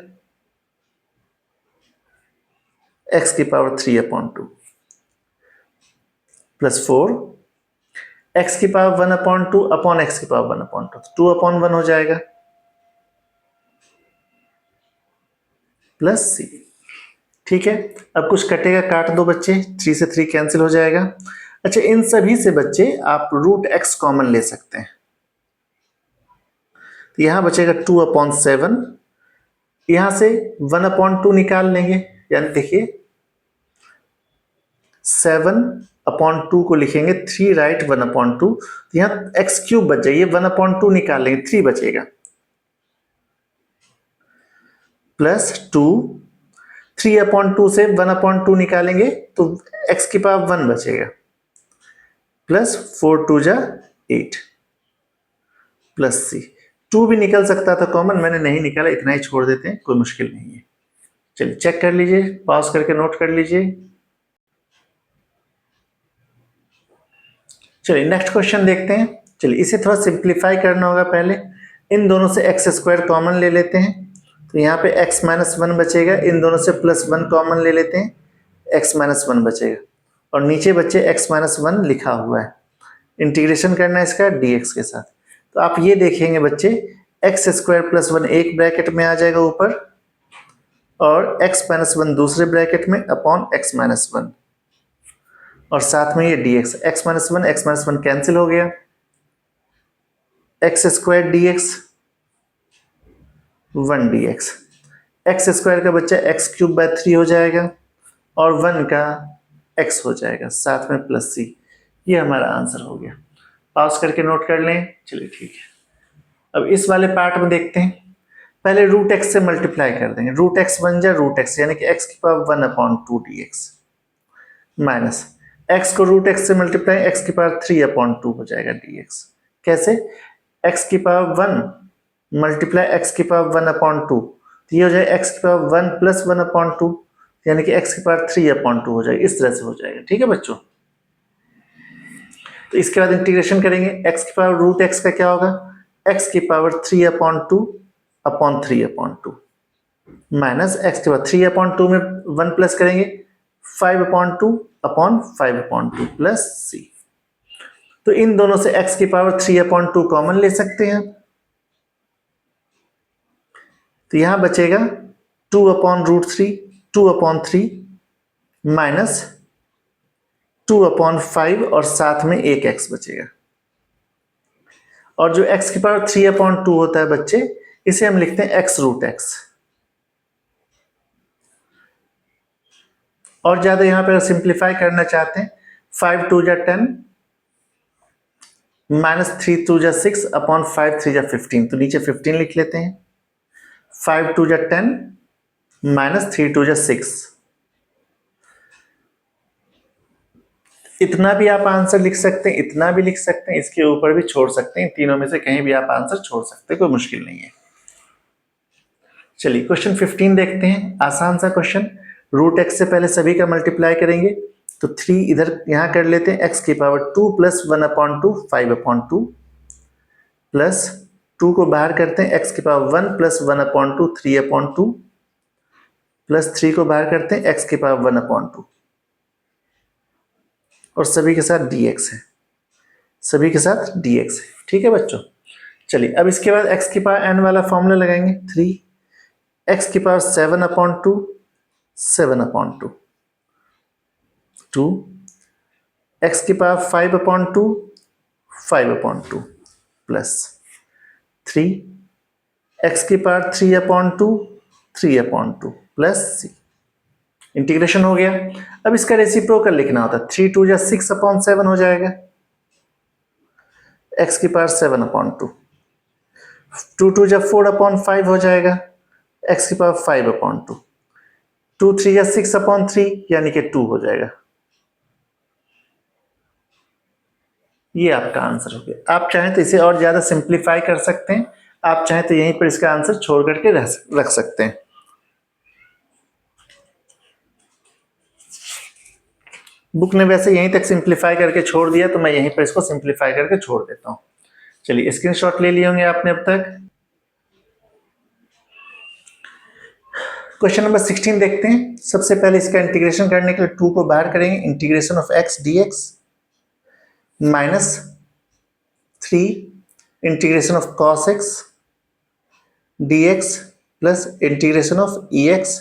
x की पावर 3/2 प्लस 4 x की पावर 1/2 अपॉन x की पावर 1/2 2/1 हो जाएगा प्लस c। ठीक है, अब कुछ कटेगा, काट दो बच्चे, 3 से 3 कैंसिल हो जाएगा। अच्छा, इन सभी से बच्चे आप रूट x कॉमन ले सकते हैं, तो यहां बचेगा 2/7, यहां से 1/2 निकाल लेंगे, यानी देखिए 7/2 को लिखेंगे 3 राइट 1/2, तो यहाँ x³ बच जाइए, 1/2 निकाल लेंगे 3 बचेगा प्लस 2 3/2 से 1/2 निकालेंगे तो x की पावर 1 बचेगा प्लस 4 2 जा 8 प्लस c। 2 भी निकल सकता था कॉमन, मैंने नहीं निकाला, इतना ही छोड़ देते हैं, कोई मुश्किल नहीं है। चलिए चेक कर लीजिए, पॉज करके नोट कर लीजिए। चलिए नेक्स्ट क्वेश्चन देखते हैं। चलिए इसे थोड़ा सिंप्लीफाई करना होगा, पहले इन दोनों से x² कॉमन ले लेते हैं, तो यहाँ पे x-1 बचेगा, इन दोनों से +1 कॉमन ले लेते हैं, x-1 बचेगा, और नीचे बच्चे x-1 लिखा हुआ है, इंटीग्रेशन करना है इसका dx के साथ। तो आप ये देखेंगे बच्चे, x² + 1 एक ब्रैकेट में आ जाएगा ऊपर, और x-1 दूसरे ब्रैकेट में अपॉन x-1, और साथ में ये dx, x-1 कैंसिल हो गया, x² dx 1 dx, x² का बच्चा x³/3 हो जाएगा, और 1 का x हो जाएगा, साथ में प्लस c। ये हमारा आंसर हो गया, पास करके नोट कर लें। चलिए ठीक है, अब इस वाले पार्ट में देखते हैं। पहले रूट x से मल्टीप्लाई कर देंगे, रूट x बन जाए रूट x, यानी कि x की पावर 1/2 dx, माइनस x को रूट x से मल्टीप्लाई, x की पावर 3/2 हो जाएगा dx। कैसे? x की पावर 1 मल्टीप्लाई x की पावर 1/2, तो ये हो जाएगा x की पावर 1 + 1/2, यानी कि x की पावर 3/2 हो जाएगा, इस तरह से हो जाएगा। ठीक है बच्चों, तो इसके बाद इंटीग्रेशन करेंगे, x की पावर रूट x का क्या होगा, x की पावर 3/2 अपॉन 3/2 माइनस x की पावर 3/2 में 1 प्लस करेंगे 5/2 अपॉन 5/2 प्लस c। तो इन दोनों से x की पावर 3/2 कॉमन ले सकते हैं, तो यहां बचेगा 2/√3 2/3 माइनस 2/5 और साथ में एक x बचेगा, और जो x की पावर 3/2 होता है बच्चे, इसे हम लिखते हैं x√x। और ज्यादा यहां पर सिंप्लीफाई करना चाहते हैं, 5 2 जा 10 माइनस 3 2 जा 6 अपॉन 5 3 जा 15, तो नीचे 15 लिख लेते हैं, 5 2 जा 10 माइनस 3 2 जा 6। इतना भी आप आंसर लिख सकते हैं, इतना भी लिख सकते हैं, इसके ऊपर भी छोड़ सकते हैं, तीनों में से कहीं भी आप आंसर छोड़ सकते हैं, कोई मुश्किल नहीं है। चलिए क्वेश्चन 15 देखते हैं, आसान सा क्वेश्चन। रूट x से पहले सभी का मल्टीप्लाई करेंगे, तो 3 इधर यहां कर लेते हैं, x की पावर 2 + 1/2 5/2 प्लस 2 को बाहर करते हैं, x की पावर 1 + 1/2 3/2 प्लस 3 को बाहर करते हैं, x की पावर 1/2, और सभी के साथ dx है, सभी के साथ dx है। ठीक है बच्चों, चलिए अब इसके बाद x की पावर n वाला फॉर्मूला लगाएंगे, 3x की पावर 7/2 7/2 2 x की पावर 5/2 5/2 प्लस 3 x की पावर 3/2 3/2 प्लस c। इंटीग्रेशन हो गया। अब इसका रेसिप्रोकल लिखना होता है, 3 2 जा 6/7 हो जाएगा, x की पावर 7/2 2 2 जा 4/5 हो जाएगा, x की पावर 5/2 2 3 जा 6/3 यानी कि 2 हो जाएगा। ये आपका आंसर हो गया। आप चाहें तो इसे और ज्यादा सिंप्लीफाई कर सकते हैं, आप चाहें तो यहीं पर इसका आंसर छोड़ करके रख सकते हैं। बुक ने वैसे यहीं तक सिंप्लीफाई करके छोड़ दिया, तो मैं यहीं पर इसको सिंप्लीफाई करके छोड़ देता हूं। चलिए स्क्रीनशॉट ले लिए होंगे आपने अब तक। क्वेश्चन नंबर 16 देखते हैं। सबसे पहले इसका इंटीग्रेशन करने के लिए 2 को बाहर करेंगे। Integration of x dx minus 3 integration of cos x dx plus integration of ex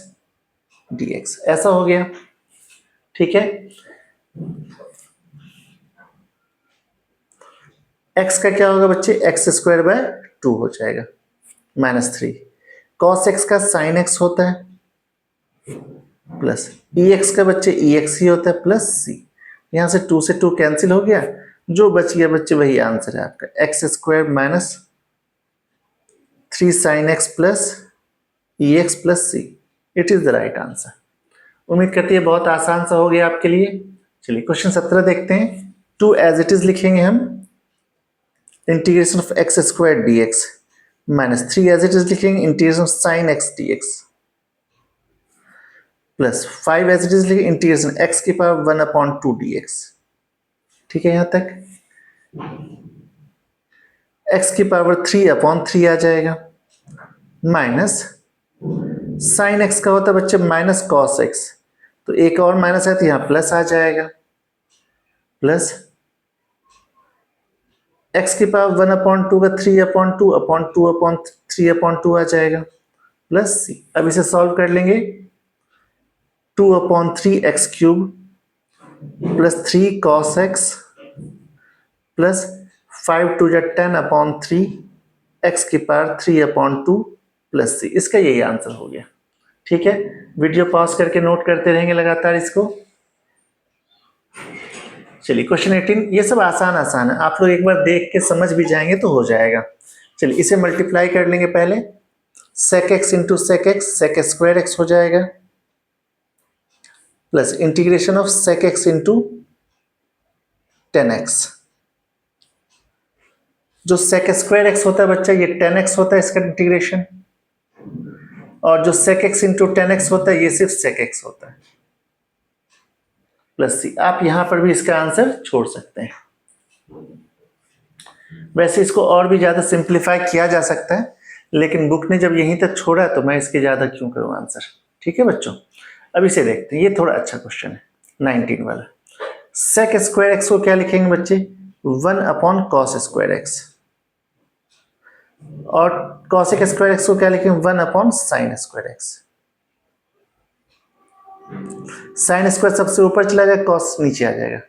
dx, ऐसा हो गया। ठीक है, x का क्या होगा बच्चे, एक्स स्क्वायर बाय 2 हो जाएगा माइनस 3। cos x का sin x होता है प्लस ex का बच्चे ex ही होता है प्लस c। यहां से 2 से 2 कैंसिल हो गया, जो बच गया बच्चे वही आंसर है आपका, x square minus 3 sin x plus ex plus c। It is the right answer. उम्मीद करती है बहुत आसान सा हो गया आपके लिए। चलिए क्वेश्चन 17 देखते हैं। 2 एज इट इज लिखेंगे हम, integration of x square dx minus 3 as it is लिखेंगे, integration of sine X dx plus 5 as it is लिखेंगे, इंटीग्रेशन एक्स की पावर 1/2 dx। ठीक है, यहां तक x की पावर 3/3 आ जाएगा माइनस साइन x का होता है बच्चे माइनस कॉस x, तो एक और माइनस है तो यहां प्लस आ जाएगा प्लस x की पावर 1/2 का 3/2/2/3/2 आ जाएगा प्लस c। अब इसे सॉल्व कर लेंगे, 2/3 x³ plus 3 cos x plus 5 2 10/3 x की पावर 3/2 प्लस c। इसका यही आंसर हो गया। ठीक है, वीडियो पॉज करके नोट करते रहेंगे लगातार इसको। चलिए क्वेश्चन 18, ये सब आसान आसान है, आप लोग एक बार देख के समझ भी जाएंगे तो हो जाएगा। चलिए इसे मल्टीप्लाई कर लेंगे पहले, sec x into sec x sec square x हो जाएगा plus integration of sec x into tan x। जो sec स्क्वायर x होता है बच्चा ये tan x होता है इसका इंटीग्रेशन, और जो sec x into tan x होता है ये सिर्फ sec x होता है प्लस सी। आप यहां पर भी इसका आंसर छोड़ सकते हैं। वैसे इसको और भी ज्यादा सिंप्लीफाई किया जा सकता है, लेकिन बुक ने जब यहीं तक छोड़ा तो मैं इसके ज्यादा क्यों करूं आंसर। ठीक है बच्चों, अब इसे देखते हैं, ये थोड़ा अच्छा क्वेश्चन है 19 वाला। sec स्क्वायर x को क्या लिखेंगे बच्चे, 1/cos स्क्वायर x, और cosec स्क्वायर x को क्या लिखेंगे, 1/sin square x। Sine square सबसे ऊपर चला जाएगा, कॉस नीचे आ जाएगा।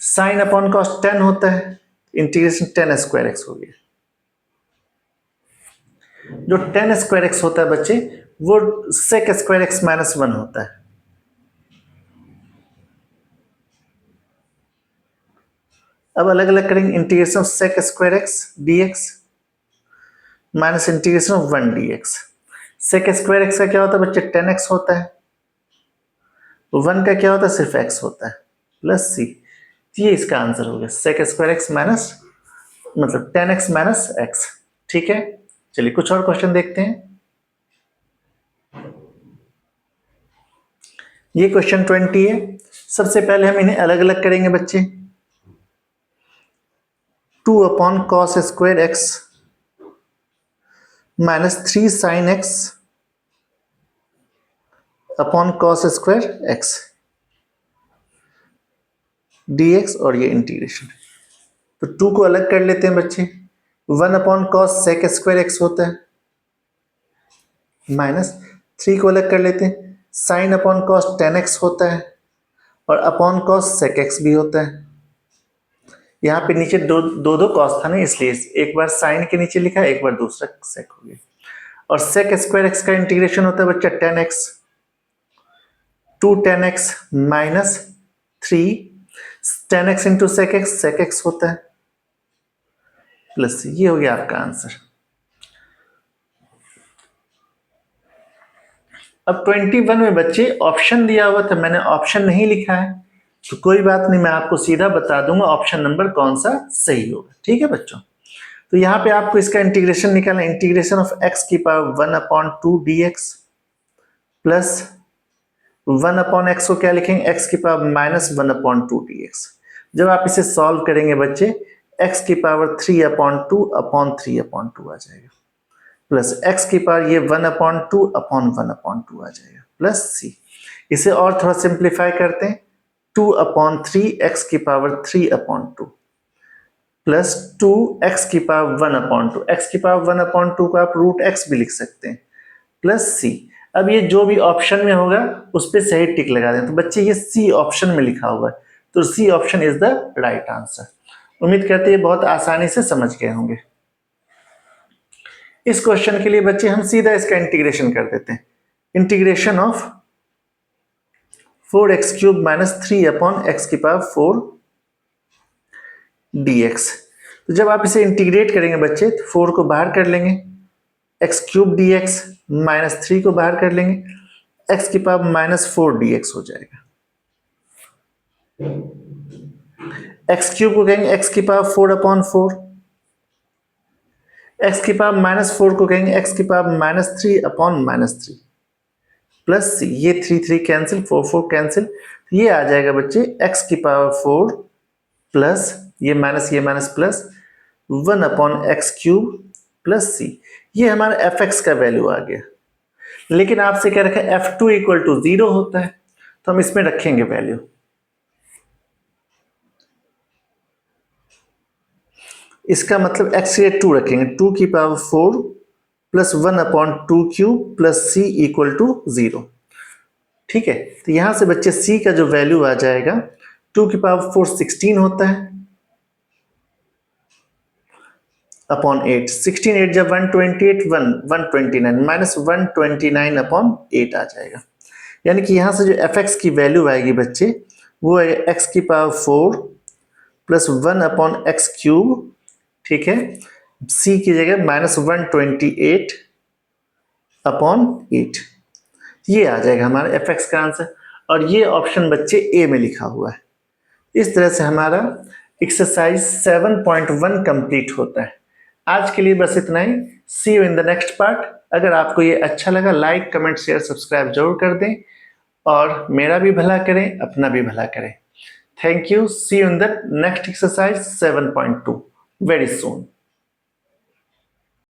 साइन अपॉन कॉस 10 होता है, इंटीग्रेशन tan स्क्वायर एक्स हो गया। जो tan स्क्वायर एक्स होता है बच्चे वो sec स्क्वायर एक्स माइनस 1 होता है। अब अलग अलग करेंगे, integration of sec square x dx minus integration of 1 dx। sec square x का क्या होता है बच्चे, tan x होता है, 1 का क्या होता है, सिर्फ x होता है प्लस c। ये इसका आंसर हो गया, sec स्क्वायर एक्स माइनस मतलब tan x माइनस x। ठीक है, चलिए कुछ और क्वेश्चन देखते हैं। ये क्वेश्चन 20 है। सबसे पहले हम इन्हें अलग अलग करेंगे बच्चे, 2/cos square x minus 3 sin x upon cos square x dx, और ये इंटीग्रेशन। तो 2 को अलग कर लेते हैं बच्चे, 1/cos sec स्क्वायर एक्स होता है माइनस 3 को अलग कर लेते हैं, sine upon cos tan x होता है, और अपॉन कॉस sec x भी होता है। यहाँ पे नीचे दो कॉस था ना, इसलिए एक बार साइन के नीचे लिखा, एक बार दूसरा sec हो गया। और sec स्क्वायर x का इंटीग्रेशन होता है बच्चा tan x, 2 tan x minus 3 tan x into sec x होता है प्लस, ये हो गया आपका आंसर। अब 21 में बच्चे ऑप्शन दिया हुआ था, मैंने ऑप्शन नहीं लिखा है, तो कोई बात नहीं, मैं आपको सीधा बता दूंगा ऑप्शन नंबर कौन सा सही होगा। ठीक है बच्चों, तो यहाँ पे आपको इसका इंटीग्रेशन निकालना, इंटीग्रेशन ऑफ x की पावर 1/2 dx प्लस 1/x को क्या लिखेंगे, x की पावर -1/2 dx। जब आप इसे सॉल्व करेंगे बच्चे, x की पावर 3/2 आ जाएगा, प्लस x की पावर ये 1/2 आ जाएगा, प्लस c। इसे और थोड़ा सिंप्लीफाई करते हैं, 2/3 x की पावर 3/2 प्लस 2x की पावर 1/2। x की पावर 1/2 को आप √x भी लिख सकते हैं, प्लस c। अब ये जो भी ऑप्शन में होगा उस पर सही टिक लगा दें। तो बच्चे ये सी ऑप्शन में लिखा हुआ है, तो C option is the right answer. उम्मीद करते हैं बहुत आसानी से समझ गए होंगे। इस क्वेश्चन के लिए बच्चे हम सीधा इसका इंटीग्रेशन कर देते हैं। इंटीग्रेशन ऑफ 4x³ - 3/x की पावर 4 dx। तो जब आप इसे इंटीग्रेट करेंगे बच्चे, तो 4 को बाहर कर लेंगे, x³ dx -3 को बाहर कर लेंगे, x की पावर -4 dx हो जाएगा। x³ को कहेंगे x की पावर 4/4, x की पावर -4 को कहेंगे x की पावर -3/3 प्लस c। ये 3 कैंसिल, 4 कैंसिल, ये आ जाएगा बच्चे x की पावर 4 प्लस ये minus plus 1/x³ plus c। ये हमारा fx का वैल्यू आ गया। लेकिन आपसे क्या रखा है, f2 = 0 होता है, तो हम इसमें रखेंगे वैल्यू। इसका मतलब x के 2 रखेंगे, 2 की पावर 4 प्लस 1/2³ प्लस c = 0। ठीक है, तो यहां से बच्चे c का जो वैल्यू आ जाएगा, 2 की पावर 4 16 होता है अपॉन 8। 16 8 जब 128 129 -129/8 आ जाएगा। यानी कि यहां से जो fx की वैल्यू आएगी बच्चे, वो है x की पावर 4 प्लस 1/x³, ठीक है, c की जगह -128/8। ये आ जाएगा हमारा fx का आंसर, और ये ऑप्शन बच्चे ए में लिखा हुआ है। इस तरह से हमारा एक्सरसाइज 7.1 कंप्लीट होता है। आज के लिए बस इतना ही। See you in the next part. अगर आपको ये अच्छा लगा, लाइक कमेंट शेयर सब्सक्राइब जरूर कर दें, और मेरा भी भला करें, अपना भी भला करें। Thank you. See you in the next exercise 7.2 very soon.